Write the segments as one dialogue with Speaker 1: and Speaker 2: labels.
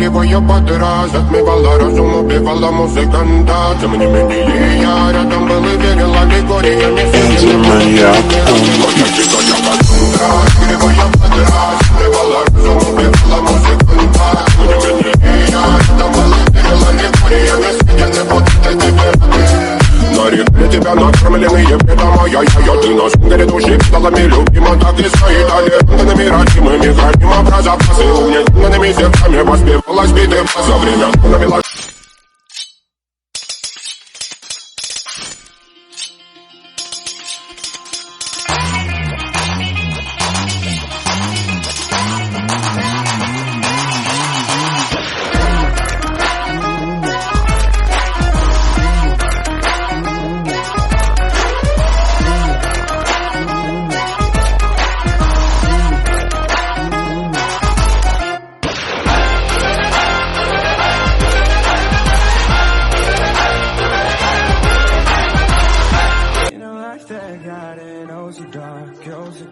Speaker 1: криво я подраз, отмевала разум, убивала музыканта. Тем не менее я рядом был и верил аллегориями. Криво я подраз, отмевала разум, убивала музыканта. Тем не менее я рядом был и верил аллегориями. Я не буду тебе нарекли тебя накормленные предомая. Ты на сундере души педалами любима, так и стоит талентными родимыми. Храним образа фразы, умненными сердцами воспевалась битва за время навела.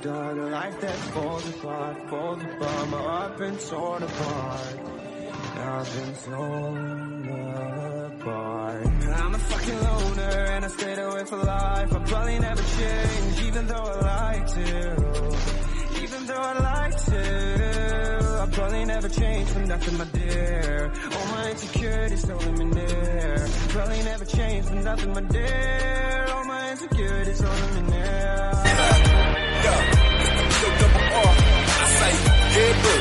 Speaker 2: A life that falls apart. My heart been torn apart. I've been torn apart. I'm a fucking loner and I stayed away for life. I'll probably never change, even though I like to. Even though I like to. I'll probably never change for nothing, my dear. All my insecurities holding me near. Probably never change for nothing, my dear. All my insecurities holding me near. Yeah, bro.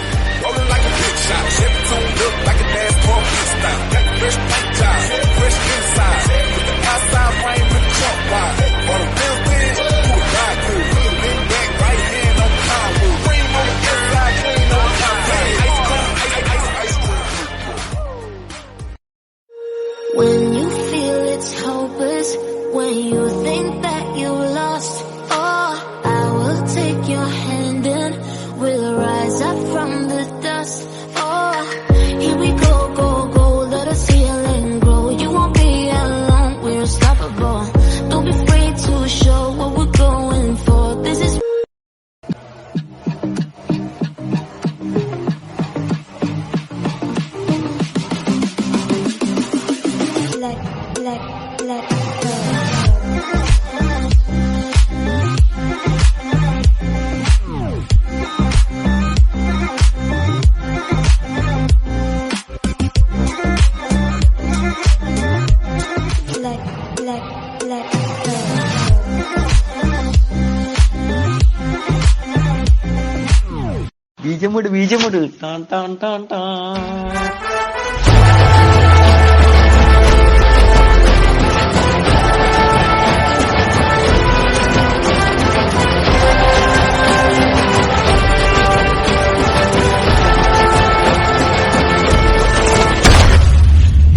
Speaker 2: Rolling like a big shot. Chevy tuned up like a NASCAR pit stop. Got the fresh paint job, fresh inside. With the outside frame with the trunk wide. On the real big, who would ride good? Lean back, right hand on the hardwood. Cream on the inside, clean on the outside. Ice cream.
Speaker 3: When you feel it's hopeless, when you think that you lost, oh, I will take your hand and we'll rise up from the dust. Oh, here we go, go, go. Let us heal and grow. You won't be alone. We're unstoppable. Don't be afraid to show what we're going for. This is let go.
Speaker 4: ബീജമുട് ടാൻ ടാൻ ടാൻ ടാൻ.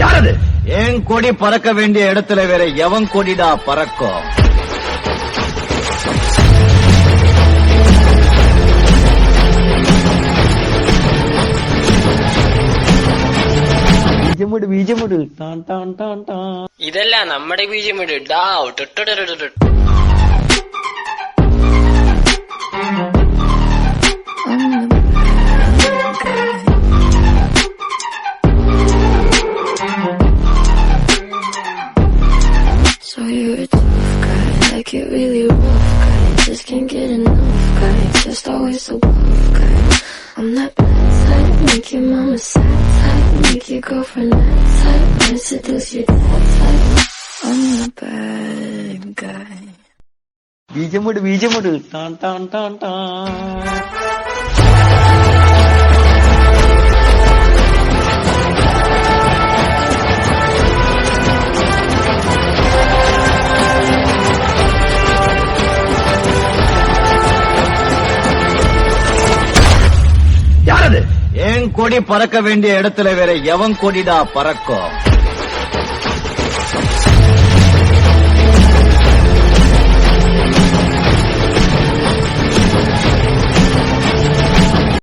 Speaker 5: யாரது? என் கொடி பறக்க வேண்டிய இடத்துல வேற எவன் கொடிடா பறக்கும்?
Speaker 4: ബീജമുട് ടാൻ ടാൻ ടാൻ ടാൻ.
Speaker 6: ഇതല്ല നമ്മുടെ ബീജമിട് dove ടുട്ടുടുടുടുടു.
Speaker 3: So you're a tough guy, like it really rough guy. Just can't get enough guy, just always so buff guy. I'm that bad type, make your mama sad type, make your girlfriend mad type, might seduce your dad type. I'm the bad guy.
Speaker 4: ബീജമുട് ടാൻ ടാൻ ടാൻ ടാൻ.
Speaker 5: யாரது? என் கொடி பறக்க வேண்டிய இடத்துல வேற எவன் கொடிடா பறக்கும்?